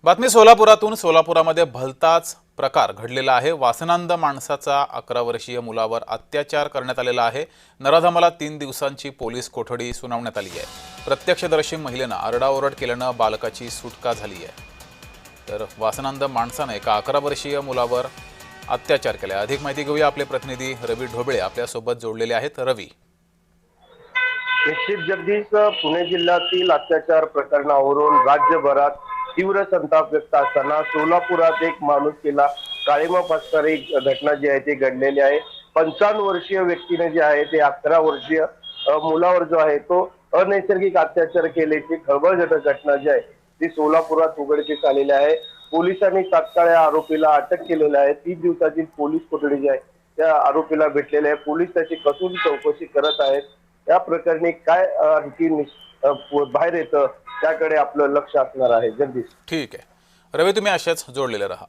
बातमी सोलापुरातून। सोलापुरामध्ये भलताच प्रकार घडलेला आहे। वासनांध माणसाचा 11 वर्षीय मुलावर अत्याचार करण्यात आलेला आहे। नराधमाला 3 दिवसांची पोलीस कोठडी सुनावण्यात आली आहे। प्रत्यक्षदर्शी महिलेनं आरडाओरड केल्यानं बालकाची सुटका झाली आहे। तर वासनांध माणसाने एका 11 वर्षीय मुलावर अत्याचार केला। अधिक माहिती घेऊया, आपले प्रतिनिधी रवी ढोबळे आपल्या सोबत जोडलेले आहेत। रवी, निश्चित जगदीश, पुणे जिल्ह्यातील अत्याचार प्रकरणावरून राज्यभरात तीव्र संताप व्यक्त असताना सोलापुरात एक माणुसकीला काळिमा फासणारी घटना जी आहे ती घडलेली आहे। 55 वर्षीय व्यक्तीने जे आहे ते 11 वर्षीय मुलावर जो आहे तो अनैसर्गिक अत्याचार केल्याची खळबळजनक घटना जी आहे ती सोलापुरात उघडकीस आलेली आहे। पोलिसांनी तात्काळ या आरोपीला अटक केलेली आहे। 30 दिवसाची पोलीस कोठडी जी आहे त्या आरोपीला भेटलेली आहे। पोलीस त्याची कसून चौकशी करत आहेत। या प्रकरणी काय आणखी बाहेर येतं त्याकडे आपलं लक्ष असणार आहे। जगदीश, ठीक आहे रवी, तुम्ही अशाच जोडलेले रहा।